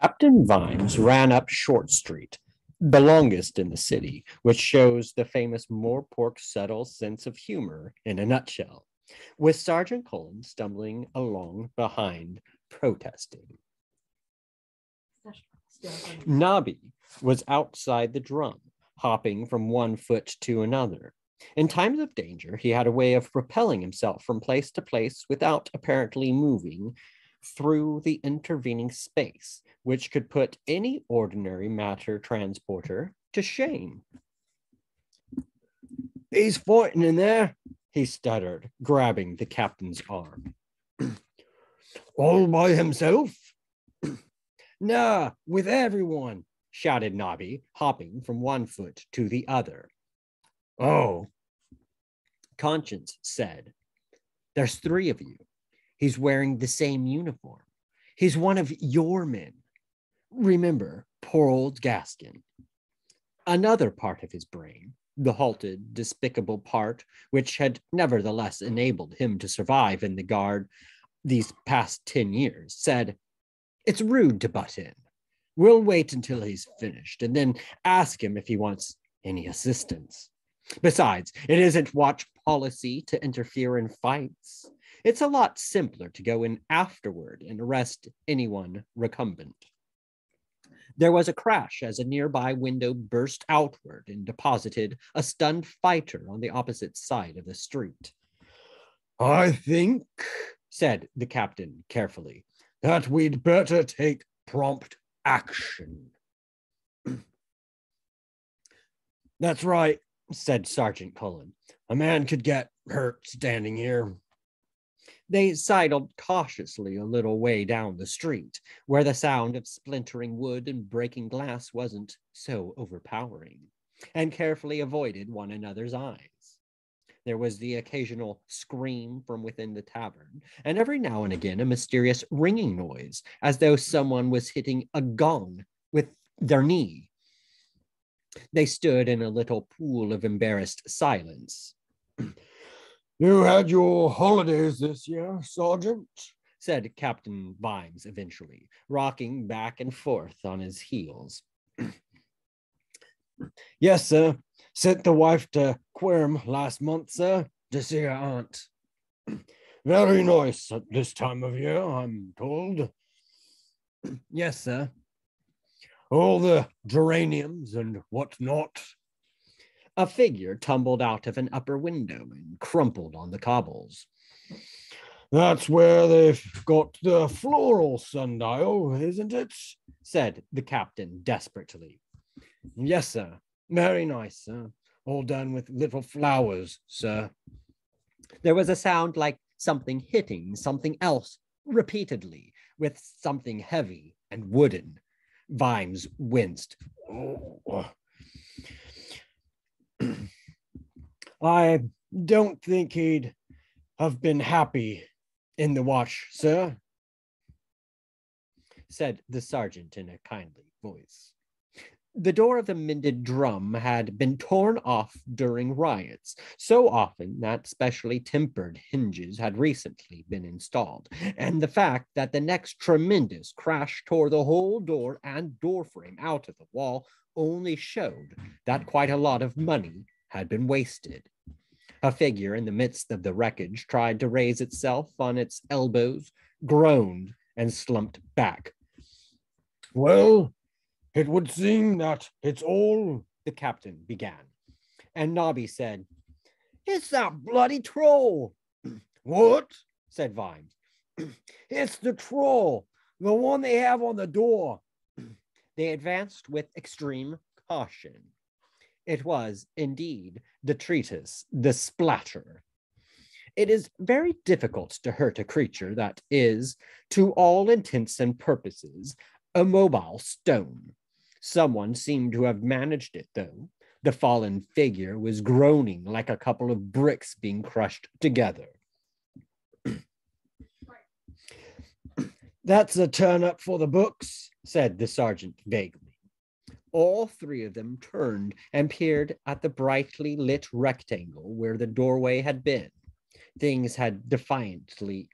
Captain Vimes ran up Short Street, the longest in the city, which shows the famous More Pork Settle's sense of humor in a nutshell, with Sergeant Cullen stumbling along behind, protesting. Nobby was outside the drum, hopping from one foot to another. In times of danger, he had a way of propelling himself from place to place without apparently moving through the intervening space, which could put any ordinary matter transporter to shame. "He's fighting in there," he stuttered, grabbing the captain's arm. "All by himself?" "Nah, with everyone," shouted Nobby, hopping from one foot to the other. "Oh," Conscience said. "There's three of you. He's wearing the same uniform. He's one of your men. Remember, poor old Gaskin." Another part of his brain, the halted, despicable part, which had nevertheless enabled him to survive in the guard these past 10 years, said, "It's rude to butt in. We'll wait until he's finished and then ask him if he wants any assistance. Besides, it isn't watch policy to interfere in fights. It's a lot simpler to go in afterward and arrest anyone recumbent." There was a crash as a nearby window burst outward and deposited a stunned fighter on the opposite side of the street. "I think," said the captain carefully, "that we'd better take prompt action." "That's right," said Sergeant Cullen. "A man could get hurt standing here." They sidled cautiously a little way down the street, where the sound of splintering wood and breaking glass wasn't so overpowering, and carefully avoided one another's eyes. There was the occasional scream from within the tavern, and every now and again a mysterious ringing noise, as though someone was hitting a gong with their knee. They stood in a little pool of embarrassed silence. "You had your holidays this year, Sergeant?" said Captain Vimes eventually, rocking back and forth on his heels. "Yes, sir. Sent the wife to Quirm last month, sir, to see her aunt." "Very nice at this time of year, I'm told." "Yes, sir." "All the geraniums and whatnot." A figure tumbled out of an upper window and crumpled on the cobbles. "That's where they've got the floral sundial, isn't it?" said the captain desperately. "Yes, sir. Very nice, sir. All done with little flowers, sir." There was a sound like something hitting something else repeatedly, with something heavy and wooden. Vimes winced. "Oh. I don't think he'd have been happy in the watch, sir," said the sergeant in a kindly voice. The door of the mended drum had been torn off during riots, so often that specially tempered hinges had recently been installed, and the fact that the next tremendous crash tore the whole door and doorframe out of the wall only showed that quite a lot of money had been wasted. A figure in the midst of the wreckage tried to raise itself on its elbows, groaned, and slumped back. "Well, it would seem that it's all," the captain began. And Nobby said, "It's that bloody troll." "What?" said Vimes. "It's the troll, the one they have on the door." They advanced with extreme caution. It was, indeed, detritus, the splatter. It is very difficult to hurt a creature that is, to all intents and purposes, a mobile stone. Someone seemed to have managed it, though. The fallen figure was groaning like a couple of bricks being crushed together. "That's a turn-up for the books," said the sergeant vaguely. All three of them turned and peered at the brightly lit rectangle where the doorway had been. Things had definitely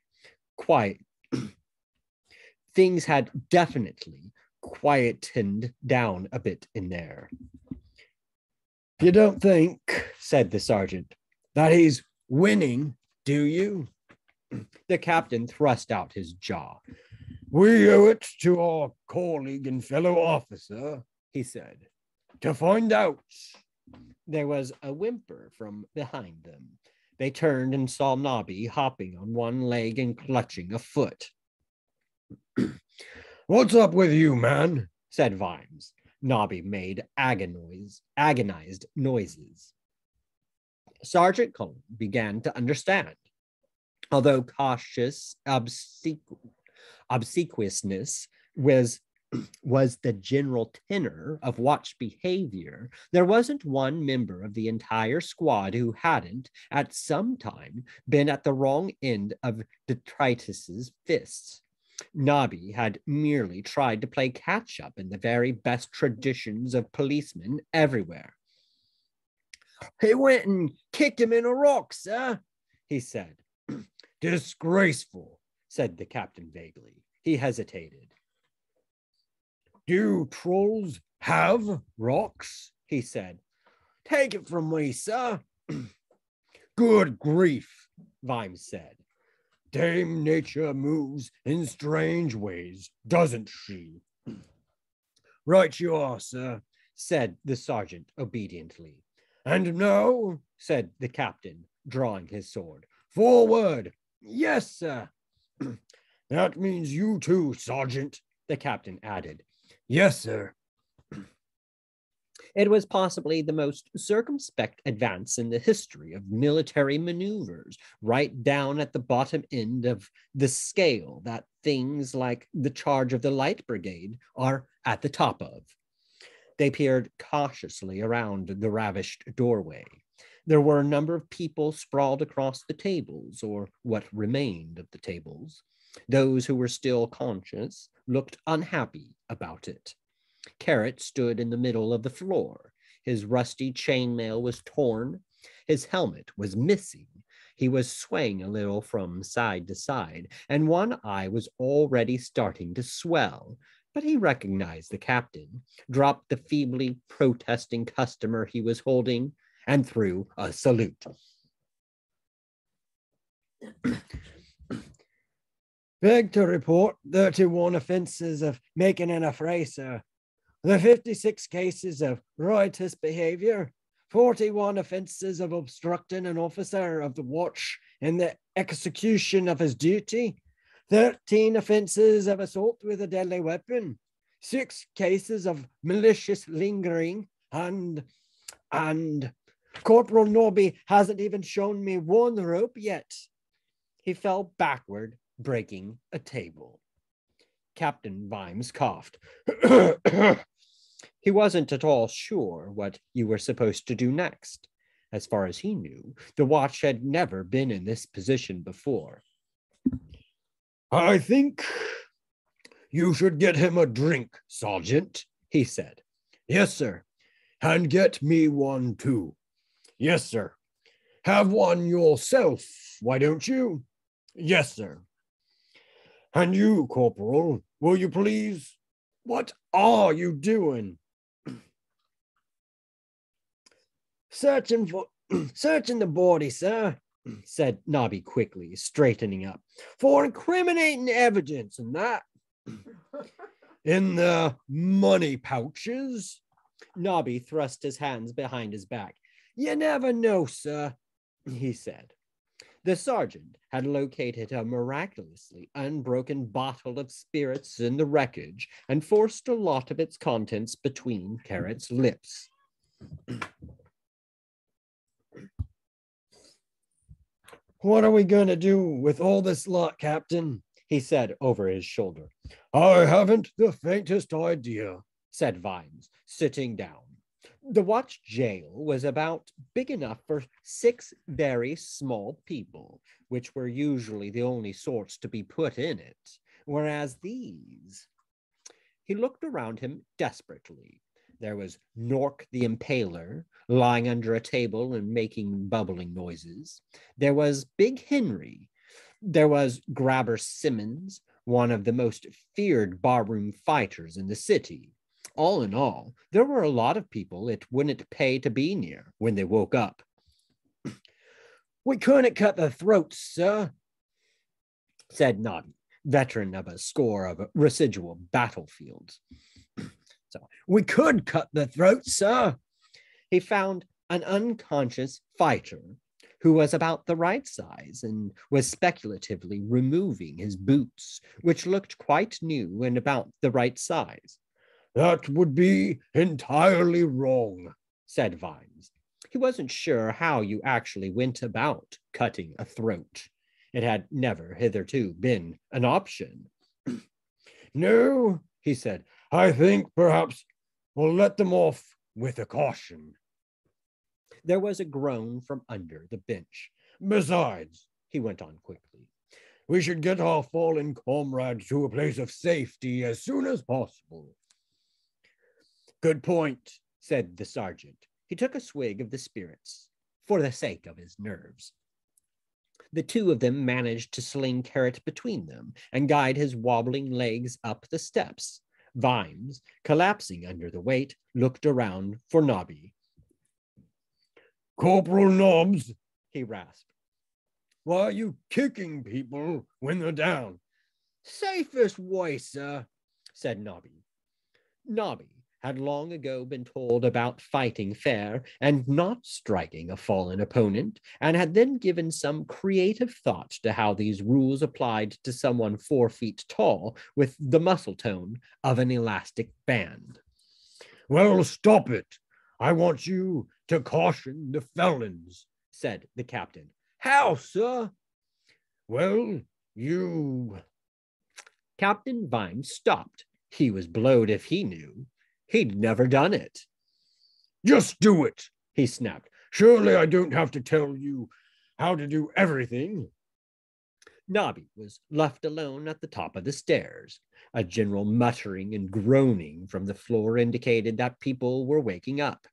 quietened down a bit in there. You don't think, said the sergeant, that he's winning, do you? The captain thrust out his jaw. We owe it to our colleague and fellow officer, he said, to find out. There was a whimper from behind them. They turned and saw Nobby hopping on one leg and clutching a foot. What's up with you, man? Said Vimes. Nobby made agonized noises. Sergeant Cullen began to understand. Although cautious obsequiousness was the general tenor of Watch behavior, there wasn't one member of the entire squad who hadn't, at some time, been at the wrong end of detritus's fists. Nobby had merely tried to play catch-up in the very best traditions of policemen everywhere. He went and kicked him in a rock, sir, he said. Disgraceful, said the captain vaguely. He hesitated. Do trolls have rocks? He said. Take it from me, sir. Good grief, Vimes said. Dame Nature moves in strange ways, doesn't she? Right you are, sir, said the sergeant obediently. And now, said the captain, drawing his sword, forward. Yes, sir. That means you too, sergeant, the captain added. Yes, sir. It was possibly the most circumspect advance in the history of military maneuvers, right down at the bottom end of the scale that things like the charge of the Light Brigade are at the top of. They peered cautiously around the ravished doorway. There were a number of people sprawled across the tables, or what remained of the tables. Those who were still conscious looked unhappy about it. Carrot stood in the middle of the floor. His rusty chainmail was torn. His helmet was missing. He was swaying a little from side to side, and one eye was already starting to swell. But he recognized the captain, dropped the feebly protesting customer he was holding, and threw a salute. Beg to report 31 offenses of making an affray, sir. The 56 cases of riotous behavior, 41 offenses of obstructing an officer of the watch in the execution of his duty, 13 offenses of assault with a deadly weapon, 6 cases of malicious lingering, and Corporal Nobby hasn't even shown me one rope yet. He fell backward, breaking a table. Captain Vimes coughed. He wasn't at all sure what you were supposed to do next. As far as he knew, the watch had never been in this position before. I think you should get him a drink, Sergeant, he said. Yes, sir. And get me one, too. Yes, sir. Have one yourself, why don't you? Yes, sir. And you, Corporal, will you please? What are you doing? Searching the body, sir, said Nobby quickly, straightening up, for incriminating evidence and that. In the money pouches? Nobby thrust his hands behind his back. You never know, sir, he said. The sergeant had located a miraculously unbroken bottle of spirits in the wreckage and forced a lot of its contents between Carrot's lips. What are we going to do with all this lot, Captain? He said over his shoulder. I haven't the faintest idea, said Vimes, sitting down. The watch jail was about big enough for 6 very small people, which were usually the only sorts to be put in it, whereas these... He looked around him desperately. There was Nork the Impaler, lying under a table and making bubbling noises. There was Big Henry, There was Grabber Simmons, one of the most feared barroom fighters in the city. All in all, there were a lot of people it wouldn't pay to be near when they woke up. We couldn't cut the throats, sir, said Nobby, veteran of a score of residual battlefields. So, we could cut the throats, sir. He found an unconscious fighter who was about the right size and was speculatively removing his boots, which looked quite new and about the right size. That would be entirely wrong, said Vimes. He wasn't sure how you actually went about cutting a throat. It had never hitherto been an option. No, he said, I think perhaps we'll let them off with a caution. There was a groan from under the bench. Besides, he went on quickly, we should get our fallen comrade to a place of safety as soon as possible. Good point, said the sergeant. He took a swig of the spirits for the sake of his nerves. The two of them managed to sling Carrot between them and guide his wobbling legs up the steps. Vimes, collapsing under the weight, looked around for Nobby. Corporal Nobbs, he rasped. Why are you kicking people when they're down? Safest way, sir, said Nobby. Nobby had long ago been told about fighting fair and not striking a fallen opponent, and had then given some creative thought to how these rules applied to someone 4 feet tall with the muscle tone of an elastic band. Well, stop it. I want you to caution the felons, said the captain. How, sir? Well, you... Captain Vimes stopped. He was blowed if he knew. He'd never done it. Just do it, he snapped. Surely I don't have to tell you how to do everything. Nobby was left alone at the top of the stairs. A general muttering and groaning from the floor indicated that people were waking up.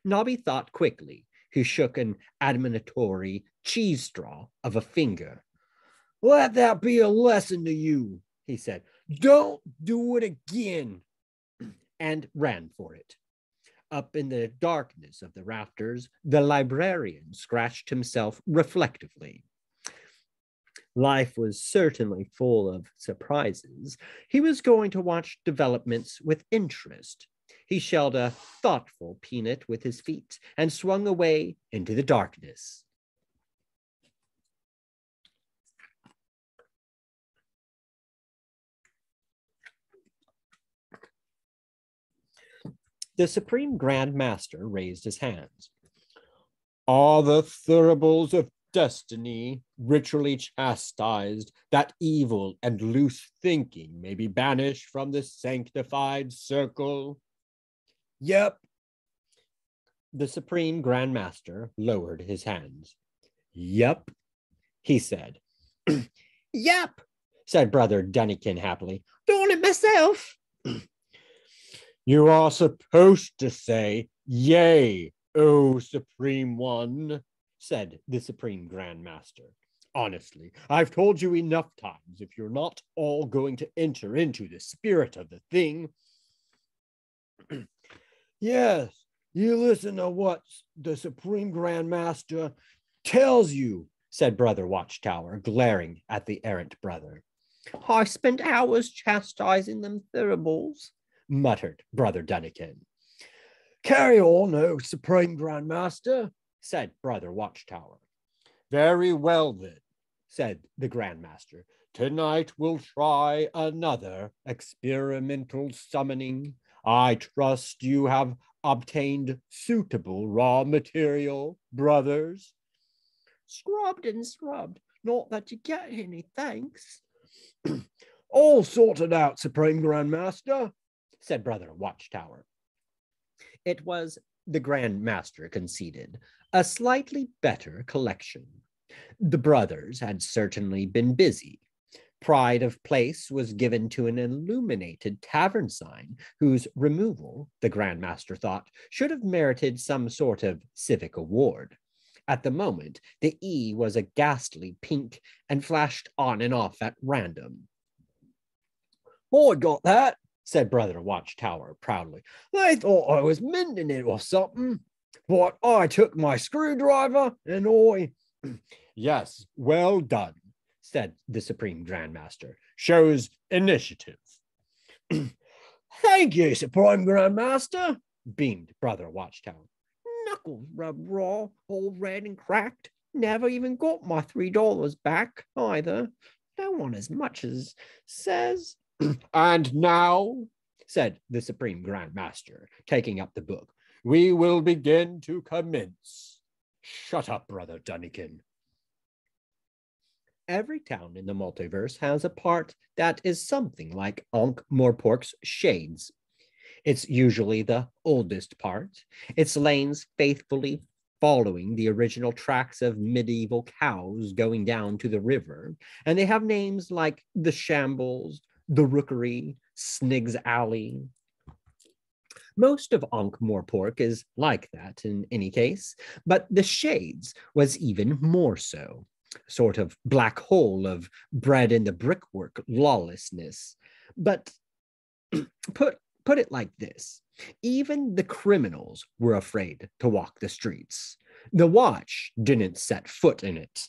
Nobby thought quickly. He shook an admonitory cheese straw of a finger. Let that be a lesson to you, he said. Don't do it again. And ran for it. Up in the darkness of the rafters, the librarian scratched himself reflectively. Life was certainly full of surprises. He was going to watch developments with interest. He shelled a thoughtful peanut with his feet and swung away into the darkness. The Supreme Grand Master raised his hands. Are the thuribles of destiny ritually chastised that evil and loose thinking may be banished from the sanctified circle? Yep. The Supreme Grand Master lowered his hands. Yep, he said. Yep, said Brother Dunnikin happily. Doing it myself. You are supposed to say, yea, O Supreme One, said the Supreme Grand Master. Honestly, I've told you enough times, if you're not all going to enter into the spirit of the thing. Yes, you listen to what the Supreme Grand Master tells you, said Brother Watchtower, glaring at the errant brother. I spent hours chastising them thuribles, muttered Brother Dunnikin. Carry on, O Supreme Grand Master, said Brother Watchtower. Very well, then, said the Grand Master. Tonight we'll try another experimental summoning. I trust you have obtained suitable raw material, brothers. Scrubbed and scrubbed, not that you get any thanks. All sorted out, Supreme Grand Master, said Brother Watchtower. It was, the Grand Master conceded, a slightly better collection. The brothers had certainly been busy. Pride of place was given to an illuminated tavern sign, whose removal, the Grand Master thought, should have merited some sort of civic award. At the moment, the E was a ghastly pink and flashed on and off at random. I got that, said Brother Watchtower proudly. They thought I was mending it or something. But I took my screwdriver and I... Yes, well done, said the Supreme Grandmaster. Shows initiative. Thank you, Supreme Grandmaster, beamed Brother Watchtower. Knuckles rubbed raw, all red and cracked. Never even got my $3 back, either. No one as much as says... And now, said the Supreme Grandmaster, taking up the book, we will begin to commence. Shut up, Brother Dunnikin. Every town in the multiverse has a part that is something like Ankh-Morpork's Shades. It's usually the oldest part. Its lanes faithfully following the original tracks of medieval cows going down to the river, and they have names like the Shambles, the Rookery, Snig's Alley. Most of Ankh-Morpork is like that in any case, but the Shades was even more so. Sort of black hole of bred in the brickwork lawlessness. But put it like this. Even the criminals were afraid to walk the streets. The Watch didn't set foot in it.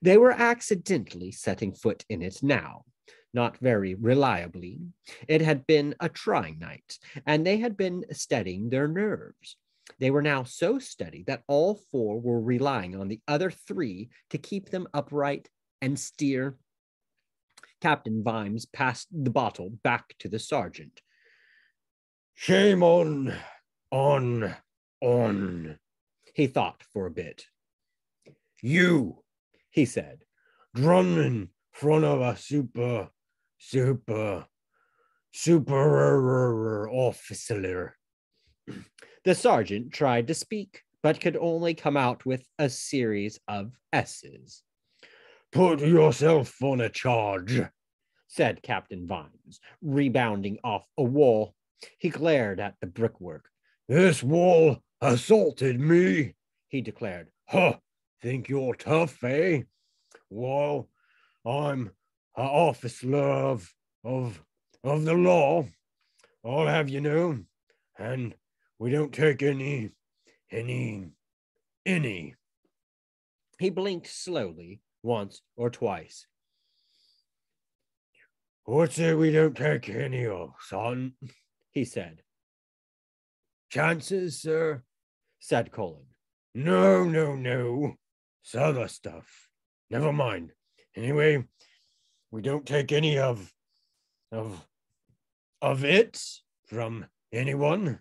They were accidentally setting foot in it now. Not very reliably. It had been a trying night, and they had been steadying their nerves. They were now so steady that all four were relying on the other three to keep them upright and steer. Captain Vimes passed the bottle back to the sergeant. Shame on, he thought for a bit. You, he said, run in front of a super officer. The sergeant tried to speak, but could only come out with a series of S's. Put yourself on a charge, said Captain Vimes, rebounding off a wall. He glared at the brickwork. This wall assaulted me, he declared. Huh, think you're tough, eh? Well, I'm an officer of the law, I'll have you know, and we don't take any. He blinked slowly, once or twice. What's it we don't take any of, son? He said. Chances, sir, said Colin. No. It's other stuff. Never mind. Anyway, we don't take any of it from anyone.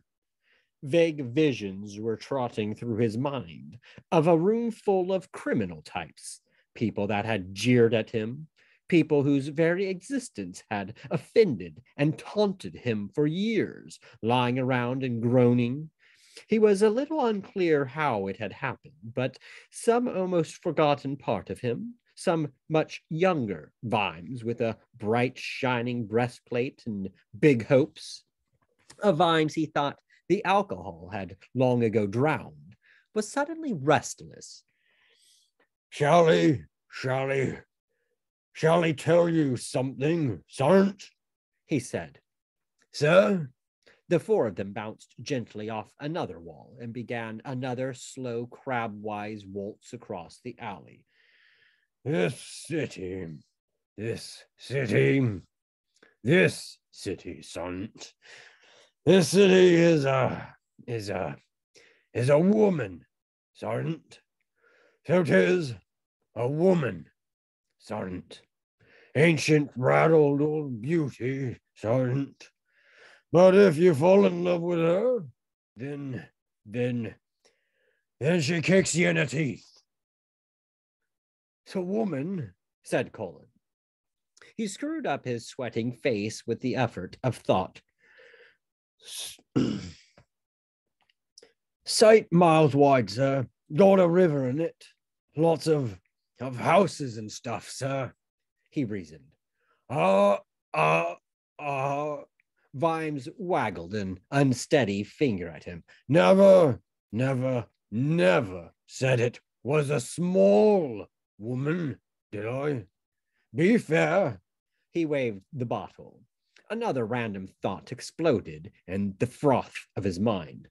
Vague visions were trotting through his mind of a room full of criminal types, people that had jeered at him, people whose very existence had offended and taunted him for years, lying around and groaning. He was a little unclear how it had happened, but some almost forgotten part of him, some much younger Vimes with a bright, shining breastplate and big hopes, a Vimes he thought the alcohol had long ago drowned, was suddenly restless. Shall he tell you something, Sergeant? He said. Sir? The four of them bounced gently off another wall and began another slow crab-wise waltz across the alley. This city, Sergeant. This city is a woman, Sergeant. So 'tis a woman, Sergeant. Ancient, rattled old beauty, Sergeant. But if you fall in love with her, then she kicks you in the teeth. It's a woman, said Colin. He screwed up his sweating face with the effort of thought. 8 miles wide, sir. Got a river in it. Lots of houses and stuff, sir, he reasoned. Vimes waggled an unsteady finger at him. Never said it was a small woman, did I? Be fair. He waved the bottle. Another random thought exploded in the froth of his mind.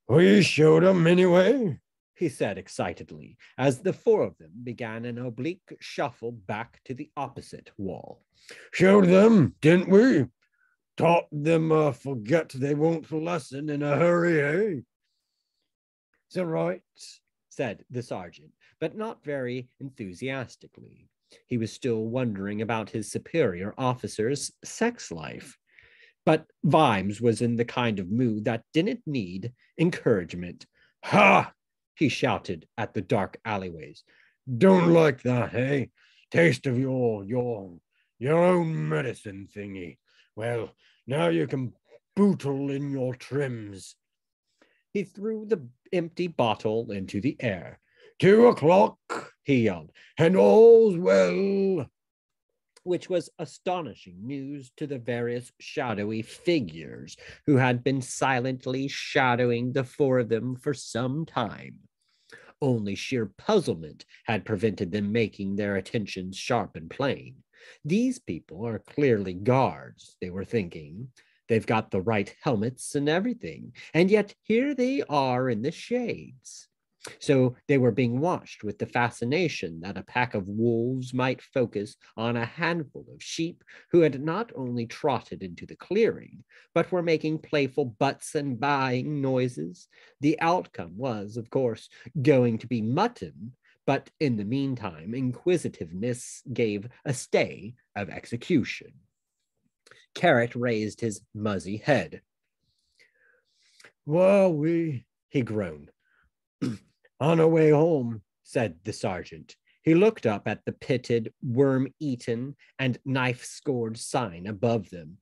We showed 'em anyway, he said excitedly, as the four of them began an oblique shuffle back to the opposite wall. Showed them, didn't we? Taught them forget they won't lesson in a hurry, eh? Is that right? Said the sergeant, but not very enthusiastically. He was still wondering about his superior officer's sex life. But Vimes was in the kind of mood that didn't need encouragement. Ha! He shouted at the dark alleyways. Don't like that, eh? Taste of your own medicine thingy. Well, now you can bootle in your trims. He threw the empty bottle into the air. 2 o'clock, he yelled, and all's well. Which was astonishing news to the various shadowy figures who had been silently shadowing the four of them for some time. Only sheer puzzlement had prevented them making their attentions sharp and plain. These people are clearly guards, they were thinking. They've got the right helmets and everything, and yet here they are in the shades. So they were being watched with the fascination that a pack of wolves might focus on a handful of sheep who had not only trotted into the clearing, but were making playful butts and baaing noises. The outcome was, of course, going to be mutton, but in the meantime, inquisitiveness gave a stay of execution. Carrot raised his muzzy head. Well, he groaned. On our way home, said the sergeant. He looked up at the pitted, worm-eaten, and knife-scored sign above them.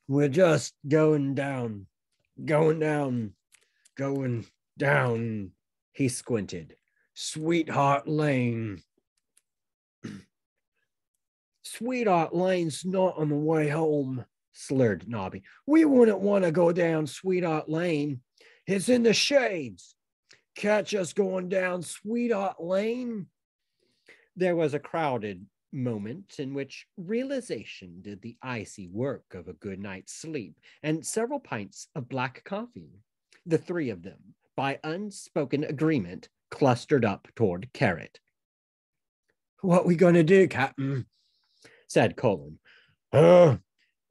We're just going down, he squinted. Sweetheart Lane. Sweetheart Lane's not on the way home, slurred Nobby. We wouldn't want to go down Sweetheart Lane. It's in the shades. Catch us going down Sweetheart Lane. There was a crowded moment in which realization did the icy work of a good night's sleep and several pints of black coffee. The three of them, by unspoken agreement, clustered up toward Carrot. What we gonna do, Captain? Said Colin.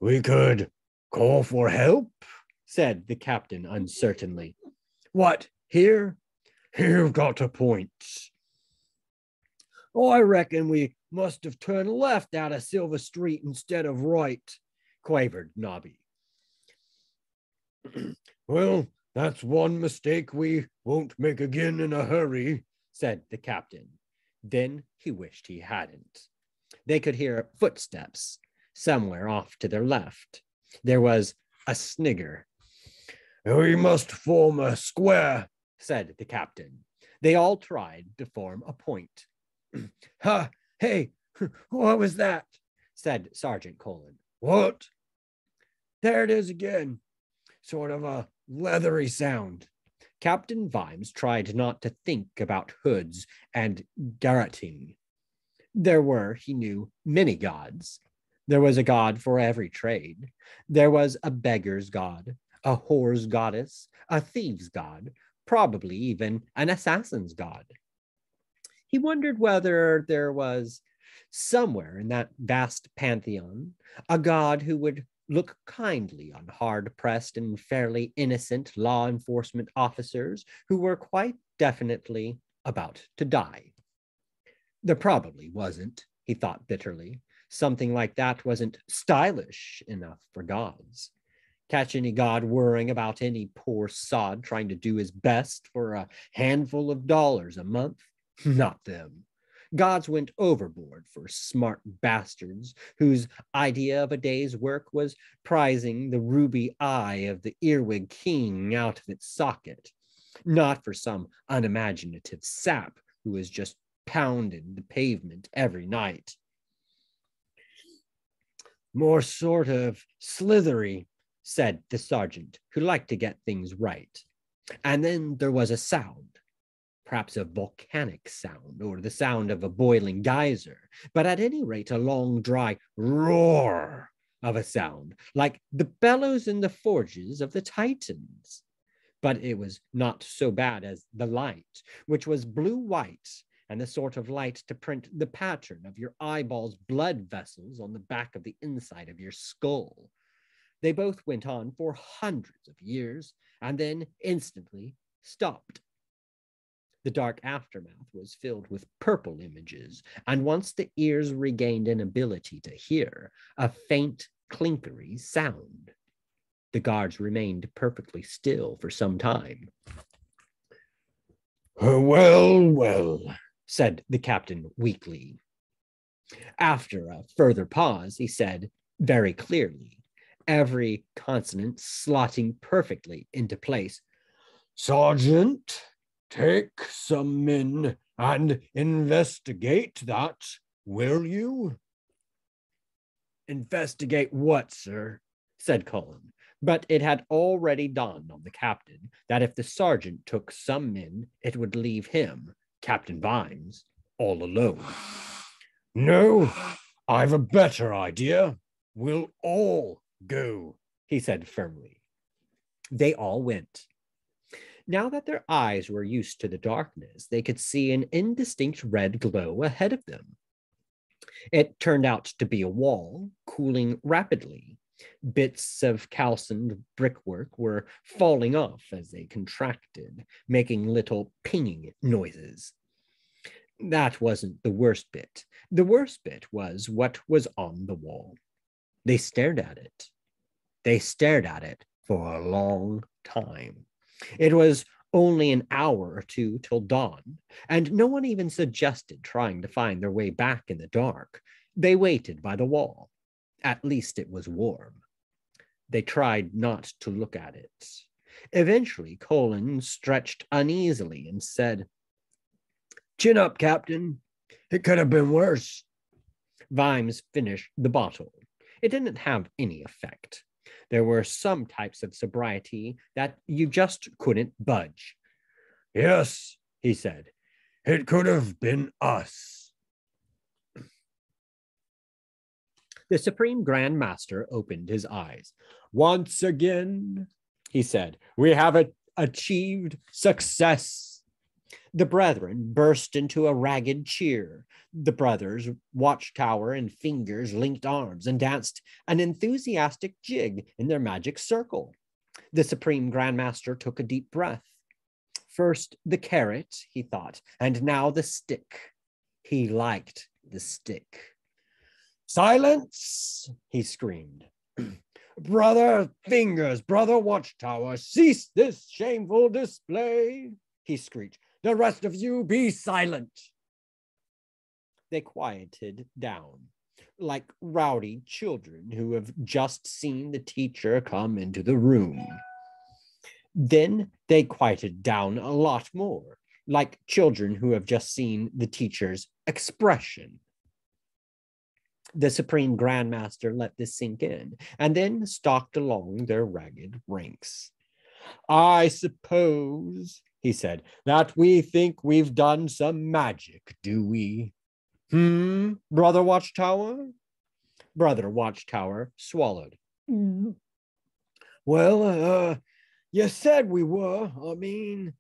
We could call for help, said the captain uncertainly. What, here? You've got a point. Oh, I reckon we must have turned left out of Silver Street instead of right, quavered Nobby. Well, that's one mistake we won't make again in a hurry, said the captain. Then he wished he hadn't. They could hear footsteps somewhere off to their left. There was a snigger. We must form a square, said the captain. They all tried to form a point. Ha! Hey, what was that? Said Sergeant Colin. What? There it is again. Sort of a leathery sound. Captain Vimes tried not to think about hoods and garroting. There were, he knew, many gods. There was a god for every trade. There was a beggar's god, a whore's goddess, a thief's god, probably even an assassin's god. He wondered whether there was somewhere in that vast pantheon a god who would look kindly on hard-pressed and fairly innocent law enforcement officers who were quite definitely about to die. There probably wasn't, he thought bitterly. Something like that wasn't stylish enough for gods. Catch any god worrying about any poor sod trying to do his best for a handful of dollars a month? Not them. Gods went overboard for smart bastards whose idea of a day's work was prizing the ruby eye of the earwig king out of its socket, not for some unimaginative sap who was just pounding the pavement every night. More sort of slithery, said the sergeant, who liked to get things right. And then there was a sound, perhaps a volcanic sound or the sound of a boiling geyser, but at any rate, a long, dry roar of a sound, like the bellows in the forges of the Titans. But it was not so bad as the light, which was blue-white, and the sort of light to print the pattern of your eyeballs' blood vessels on the back of the inside of your skull. They both went on for hundreds of years and then instantly stopped. The dark aftermath was filled with purple images, and once the ears regained an ability to hear, a faint clinkery sound. The guards remained perfectly still for some time. Well, well, said the captain weakly. After a further pause, he said very clearly, every consonant slotting perfectly into place, Sergeant, take some men and investigate that, will you? Investigate what, sir? Said Cullen. But it had already dawned on the captain that if the sergeant took some men, it would leave him, Captain Vimes, all alone. No, I've a better idea. We'll all go, he said firmly. They all went. Now that their eyes were used to the darkness, they could see an indistinct red glow ahead of them. It turned out to be a wall, cooling rapidly. Bits of calcined brickwork were falling off as they contracted, making little pinging noises. That wasn't the worst bit. The worst bit was what was on the wall. They stared at it. They stared at it for a long time. It was only an hour or two till dawn, and no one even suggested trying to find their way back in the dark. They waited by the wall. At least it was warm. They tried not to look at it. Eventually, Colin stretched uneasily and said, Chin up, Captain. It could have been worse. Vimes finished the bottle. It didn't have any effect. There were some types of sobriety that you just couldn't budge. Yes, he said, it could have been us. The Supreme Grand Master opened his eyes. Once again, he said, we have achieved success. The brethren burst into a ragged cheer. The brothers' watchtower and fingers linked arms and danced an enthusiastic jig in their magic circle. The Supreme Grandmaster took a deep breath. First the carrot, he thought, and now the stick. He liked the stick. Silence, he screamed. Brother Fingers, Brother Watchtower, cease this shameful display, he screeched. The rest of you be silent. They quieted down, like rowdy children who have just seen the teacher come into the room. Then they quieted down a lot more, like children who have just seen the teacher's expression. The Supreme Grandmaster let this sink in, and then stalked along their ragged ranks. I suppose, he said, that we think we've done some magic, do we? Brother Watchtower? Brother Watchtower swallowed. Well, you said we were. I mean,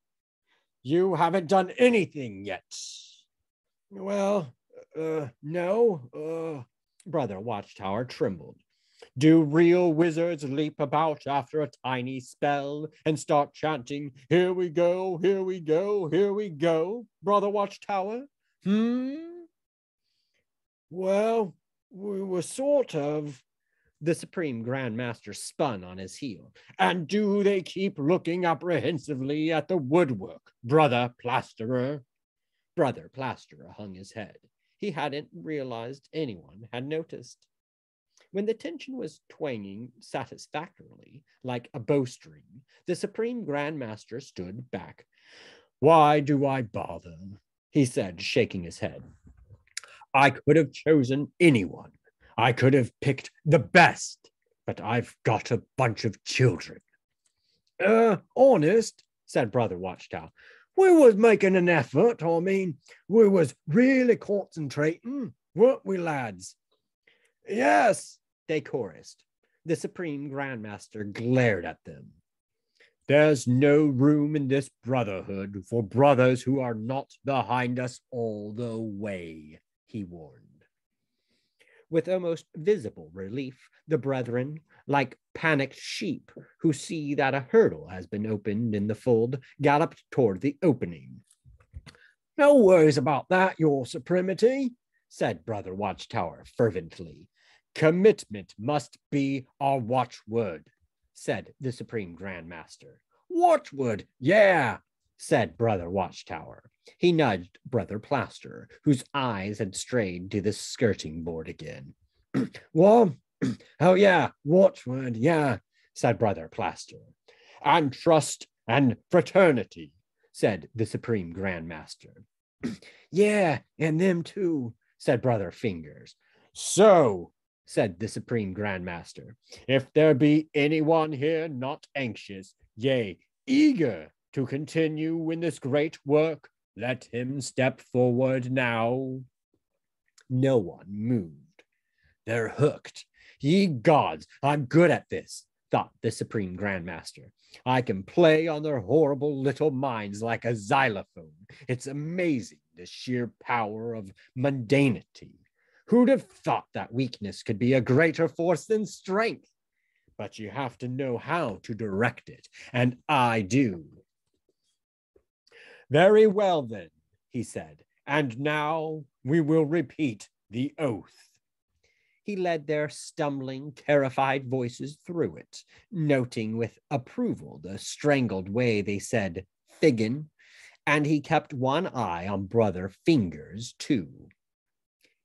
you haven't done anything yet. Well, no. Brother Watchtower trembled. Do real wizards leap about after a tiny spell and start chanting, here we go, here we go, here we go, Brother Watchtower? Well, we were sort of. The Supreme Grandmaster spun on his heel. And do they keep looking apprehensively at the woodwork, Brother Plasterer? Brother Plasterer hung his head. He hadn't realized anyone had noticed. When the tension was twanging satisfactorily, like a bowstring, the Supreme Grandmaster stood back. Why do I bother? He said, shaking his head. I could have chosen anyone. I could have picked the best, but I've got a bunch of children. Honest, said Brother Watchtower. We was making an effort. I mean, we was really concentrating, weren't we, lads? Yes, they chorused. The Supreme Grandmaster glared at them. There's no room in this brotherhood for brothers who are not behind us all the way, he warned. With almost visible relief, the brethren, like panicked sheep who see that a hurdle has been opened in the fold, galloped toward the opening. No worries about that, Your Supremacy, said Brother Watchtower fervently. Commitment must be our watchword, said the Supreme Grandmaster. Watchword, yeah, said Brother Watchtower. He nudged Brother Plaster, whose eyes had strayed to the skirting board again. Well, oh yeah, watchword, yeah, said Brother Plaster. And trust and fraternity, said the Supreme Grandmaster. Yeah, and them too, said Brother Fingers. So, said the Supreme Grandmaster, if there be anyone here not anxious, yea, eager to continue in this great work, let him step forward now. No one moved. They're hooked. Ye gods, I'm good at this, thought the Supreme Grandmaster. I can play on their horrible little minds like a xylophone. It's amazing, the sheer power of mundanity. Who'd have thought that weakness could be a greater force than strength? But you have to know how to direct it, and I do. Very well, then, he said, and now we will repeat the oath. He led their stumbling, terrified voices through it, noting with approval the strangled way they said Figgin, and he kept one eye on Brother Fingers, too.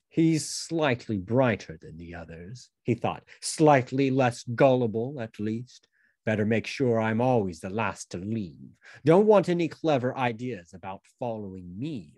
He's slightly brighter than the others, he thought, slightly less gullible, at least. Better make sure I'm always the last to leave. Don't want any clever ideas about following me